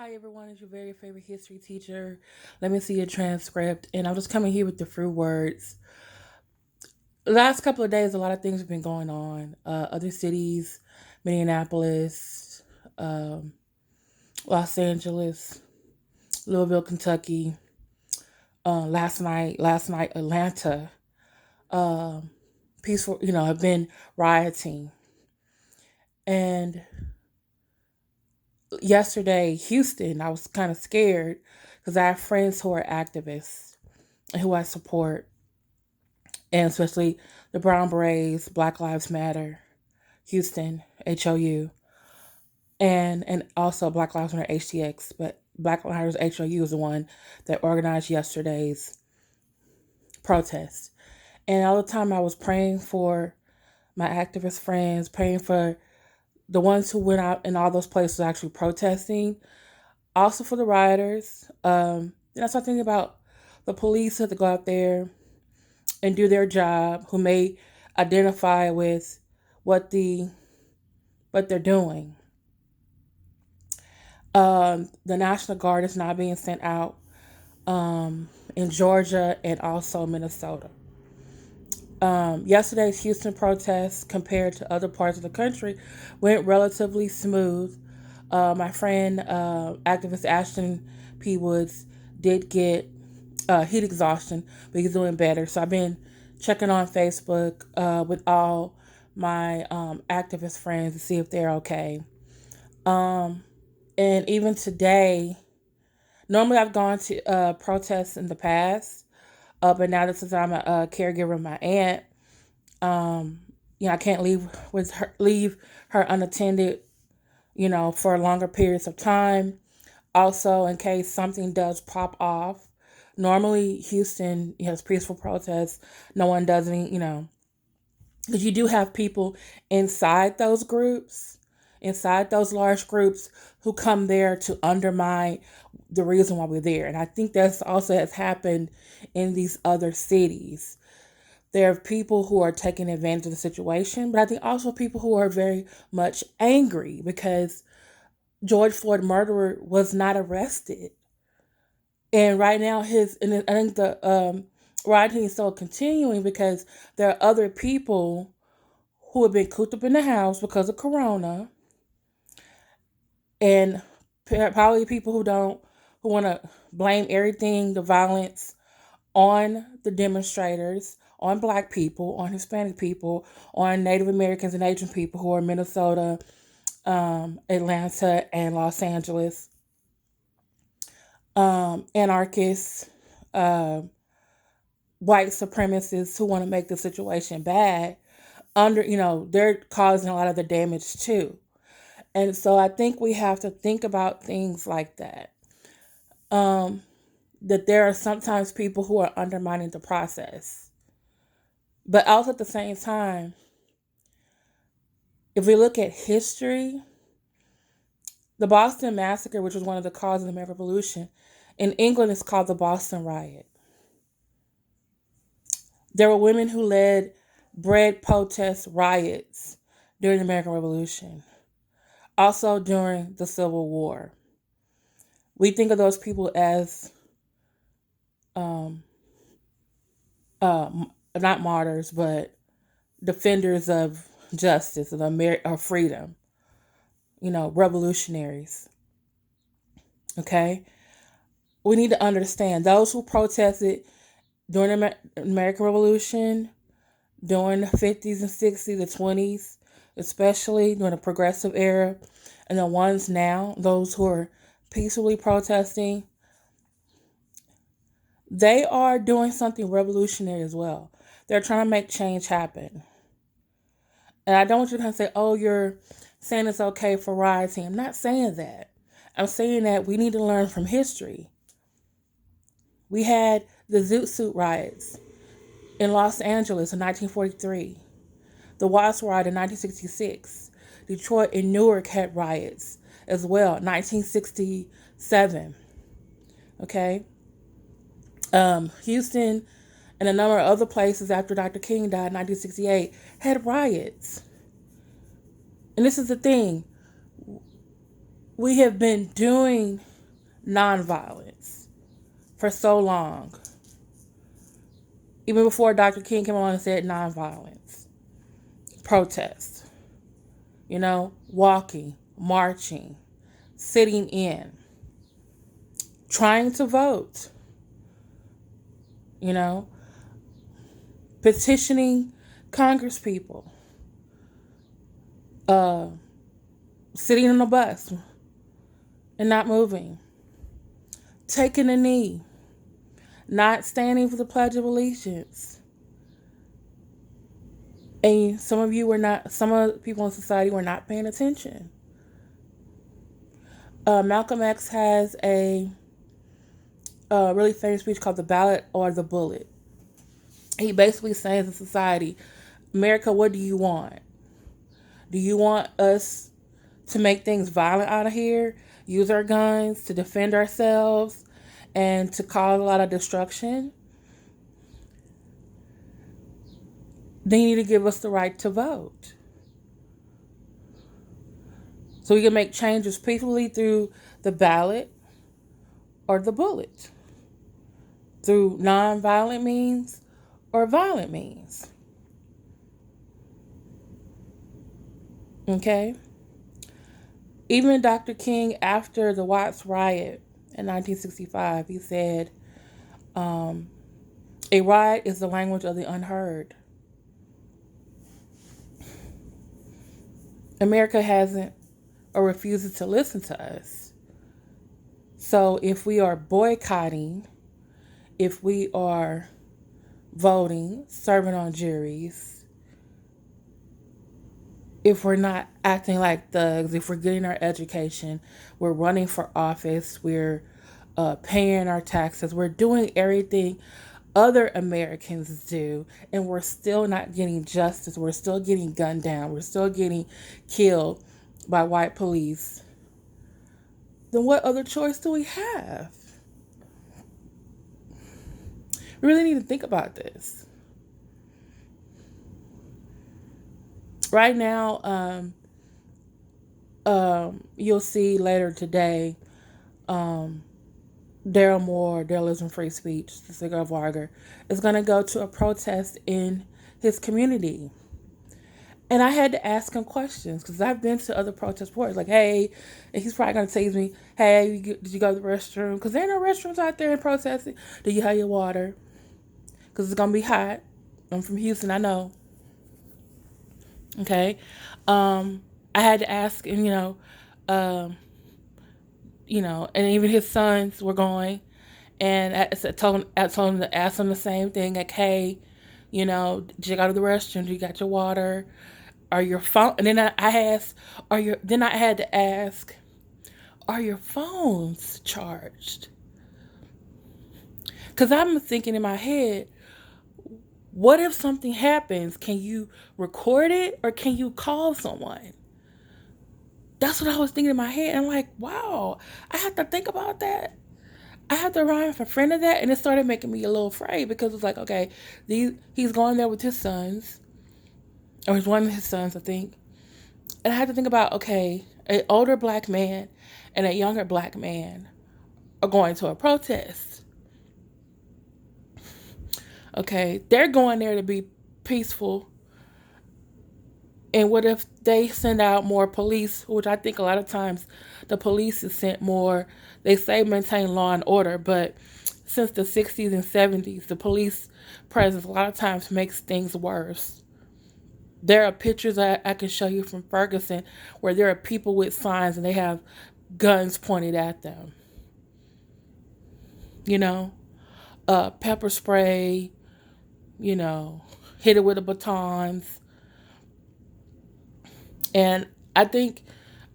Hi everyone, it's your very favorite history teacher. Let me see your transcript. And I'm just coming here with the few words. The last couple of days, a lot of things have been going on. Other cities, Minneapolis, um, Los Angeles, Louisville, Kentucky. Last night, Atlanta. Peaceful, have been rioting. And yesterday, Houston, I was kind of scared because I have friends who are activists and who I support, and especially the Brown Berets, Black Lives Matter, Houston, HOU, and also Black Lives Matter HTX. But Black Lives HOU is the one that organized yesterday's protest. And all the time I was praying for my activist friends, praying for the ones who went out in all those places actually protesting, also for the rioters. And I started thinking about the police had to go out there and do their job, who may identify with what they're doing. The National Guard is now being sent out in Georgia and also Minnesota. Yesterday's Houston protests, compared to other parts of the country, went relatively smooth. My friend, activist Ashton P. Woods, did get heat exhaustion, but he's doing better. So I've been checking on Facebook with all my activist friends to see if they're okay. Um, and even today, normally I've gone to protests in the past, but now that since I'm a caregiver of my aunt, I can't leave her unattended, for longer periods of time. Also, in case something does pop off, normally Houston has peaceful protests. No one does any, because you do have people inside those groups, inside those large groups, who come there to undermine the reason why we're there. And I think that's also has happened in these other cities. There are people who are taking advantage of the situation, but I think also people who are very much angry because George Floyd murderer was not arrested. And right now, I think the rioting is still continuing because there are other people who have been cooped up in the house because of Corona, and probably people who want to blame everything, the violence, on the demonstrators, on Black people, on Hispanic people, on Native Americans and Asian people who are in Minnesota, Atlanta, and Los Angeles. Anarchists, uh, white supremacists who want to make the situation bad. They're causing a lot of the damage too. And so I think we have to think about things like that. Um, that there are sometimes people who are undermining the process. But also at the same time, if we look at history, the Boston Massacre, which was one of the causes of the American Revolution, in England is called the Boston Riot. There were women who led bread protest riots during the American Revolution, also during the Civil War. We think of those people as um, not martyrs, but defenders of justice and of freedom. Revolutionaries. Okay, we need to understand those who protested during the American Revolution, during the 50s and 60s, the 20s, especially during the progressive era, and the ones now, those who are peacefully protesting, they are doing something revolutionary as well. They're trying to make change happen. And I don't want you to say, oh, you're saying it's okay for rioting. I'm not saying that. I'm saying that we need to learn from history. We had the Zoot Suit riots in Los Angeles in 1943, the Watts riot in 1966. Detroit and Newark had riots as well, 1967. Okay? Houston and a number of other places after Dr. King died in 1968 had riots. And this is the thing. We have been doing nonviolence for so long. Even before Dr. King came along and said nonviolence, protest, walking, marching, sitting in, trying to vote, you know, petitioning Congress people, sitting on a bus and not moving, taking a knee, not standing for the Pledge of Allegiance. And some of the people in society were not paying attention. Malcolm X has a really famous speech called The Ballot or the Bullet. He basically says to society, America, what do you want? Do you want us to make things violent out of here, use our guns to defend ourselves, and to cause a lot of destruction? Then you need to give us the right to vote. So we can make changes peacefully through the ballot or the bullet, through non-violent means or violent means. Okay? Even Dr. King, after the Watts riot in 1965, he said, a riot is the language of the unheard. America hasn't or refuses to listen to us. So if we are boycotting, if we are voting, serving on juries, if we're not acting like thugs, if we're getting our education, we're running for office, we're paying our taxes, we're doing everything other Americans do, and we're still not getting justice, we're still getting gunned down, we're still getting killed by white police, then what other choice do we have? We really need to think about this. Right now, you'll see later today, Darryl Moore, Darrylisms, FreeSpeech, the cigar vlogger, is going to go to a protest in his community. And I had to ask him questions because I've been to other protest boards. Like, hey, and he's probably going to tease me, hey, did you go to the restroom? Because there are no restrooms out there in protesting. Do you have your water? Because it's going to be hot. I'm from Houston, I know. Okay. I had to ask him, and even his sons were going. And I told him to ask them the same thing, like, hey, did you go to the restroom? Do you got your water? Are your phone? And then I asked, then I had to ask, are your phones charged? Because I'm thinking in my head, what if something happens? Can you record it or can you call someone? That's what I was thinking in my head. I'm like, wow, I have to think about that. I had to remind a friend of that, and it started making me a little afraid because it's like, okay, he's going there with his sons, or he's one of his sons, I think. And I had to think about, okay, an older black man and a younger black man are going to a protest. Okay, they're going there to be peaceful. And what if they send out more police, which I think a lot of times the police is sent more. They say maintain law and order, but since the 60s and 70s, the police presence a lot of times makes things worse. There are pictures I can show you from Ferguson where there are people with signs and they have guns pointed at them. Pepper spray, hit it with the batons. And I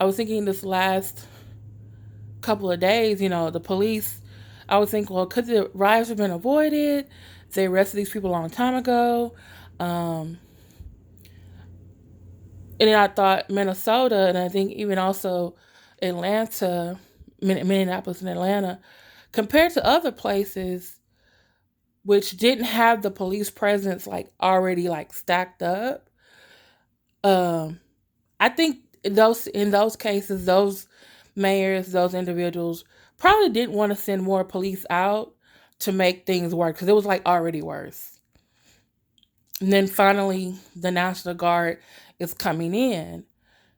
was thinking this last couple of days, the police, I was thinking, well, could the riots have been avoided? They arrested these people a long time ago. And then I thought Minnesota, and I think even also Atlanta, Minneapolis and Atlanta, compared to other places which didn't have the police presence already stacked up. I think in those cases, those mayors, those individuals probably didn't want to send more police out to make things worse because it was like already worse. And then finally, the National Guard is coming in.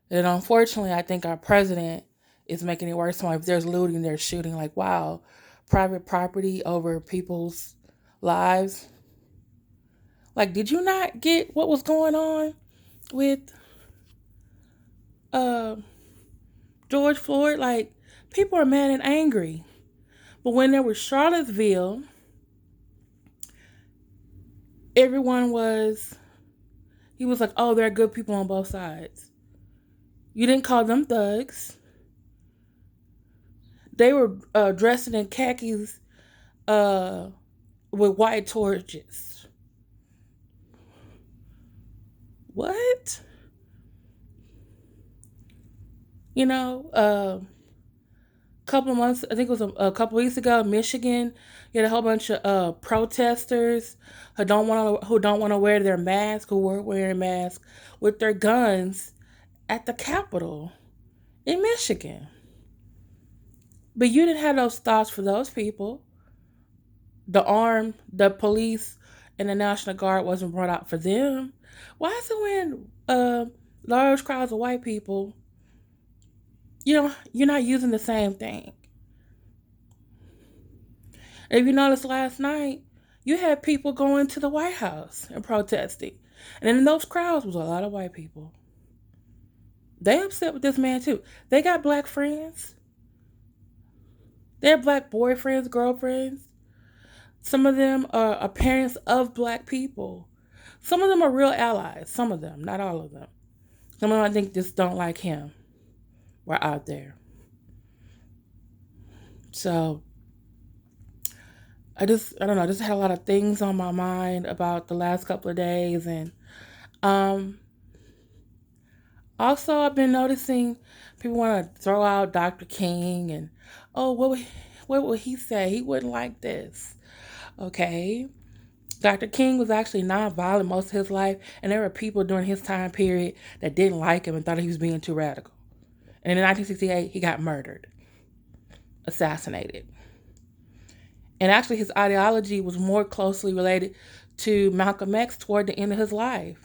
And unfortunately, I think our president is making it worse. So if there's looting, there's shooting. Like, wow, private property over people's lives. Like, did you not get what was going on with uh, George Floyd? Like, people are mad and angry. But when there was Charlottesville, everyone was, he was like, oh, there are good people on both sides. You didn't call them thugs. They were dressed in khakis uh, with white torches. What? You know, couple of months, I think it was a couple weeks ago, Michigan, you had a whole bunch of protesters who don't want to wear their mask, who weren't wearing masks, with their guns at the Capitol in Michigan. But you didn't have those thoughts for those people. The police, and the National Guard wasn't brought out for them. Why is it when large crowds of white people, you're not using the same thing? If you noticed last night, you had people going to the White House and protesting. And in those crowds was a lot of white people. They upset with this man too. They got black friends. They have black boyfriends, girlfriends. Some of them are parents of black people. Some of them are real allies. Some of them, not all of them. Some of them I think just don't like him. We're out there. So I don't know, I just had a lot of things on my mind about the last couple of days. And um also I've been noticing people want to throw out Dr. King and, oh, what would he say? He wouldn't like this. Okay. Dr. King was actually nonviolent most of his life, and there were people during his time period that didn't like him and thought he was being too radical. And in 1968, he got murdered, assassinated. And actually, his ideology was more closely related to Malcolm X toward the end of his life.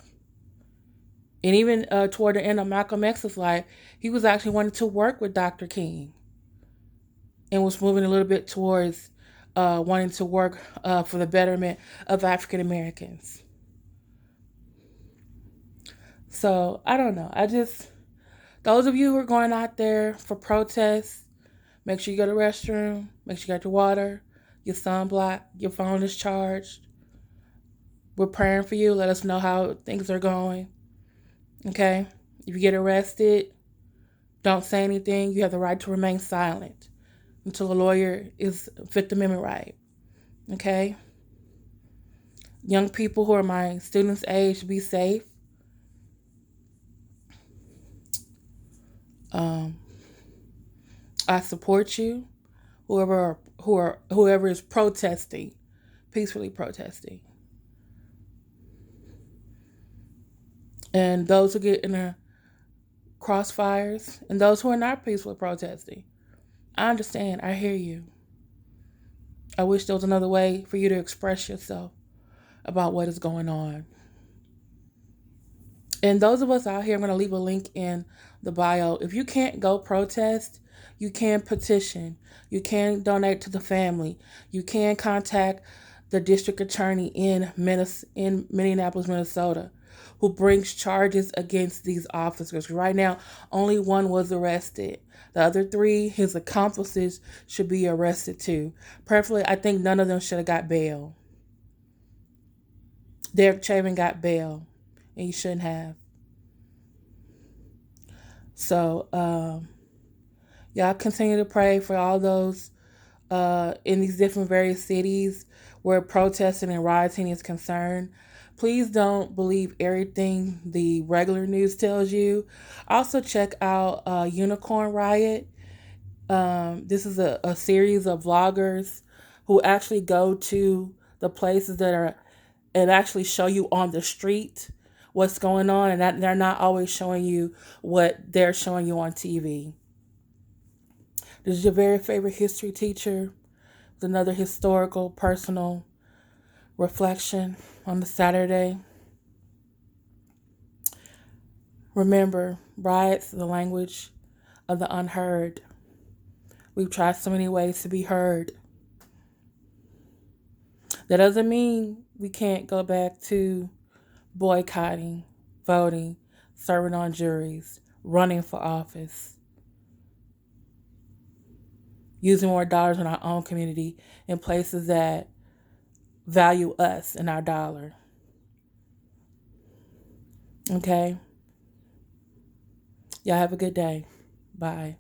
And even toward the end of Malcolm X's life, he was actually wanting to work with Dr. King and was moving a little bit towards wanting to work for the betterment of African Americans. So I don't know. Those of you who are going out there for protests, make sure you go to the restroom, make sure you got your water, your sunblock, your phone is charged. We're praying for you. Let us know how things are going. Okay? If you get arrested, don't say anything. You have the right to remain silent until a lawyer is Fifth Amendment right. Okay? Young people who are my students' age, be safe. I support you. Whoever is protesting, peacefully protesting. And those who get in the crossfires, and those who are not peacefully protesting. I understand. I hear you. I wish there was another way for you to express yourself about what is going on. And those of us out here, I'm going to leave a link in the bio. If you can't go protest, you can petition. You can donate to the family. You can contact the district attorney in Minneapolis, Minnesota, who brings charges against these officers. Right now, only one was arrested. The other three, his accomplices, should be arrested too. Preferably, I think none of them should have got bail. Derek Chauvin got bail, and he shouldn't have. So, y'all continue to pray for all those in these different various cities where protesting and rioting is concerned. Please don't believe everything the regular news tells you. Also, check out Unicorn Riot. This is a series of vloggers who actually go to the places that are and actually show you on the street what's going on, and that they're not always showing you what they're showing you on TV. This is your very favorite history teacher with another historical, personal reflection on the Saturday. Remember, riots, the language of the unheard. We've tried so many ways to be heard. That doesn't mean we can't go back to boycotting, voting, serving on juries, running for office, using more dollars in our own community in places that value us and our dollar. Okay? Y'all have a good day. Bye.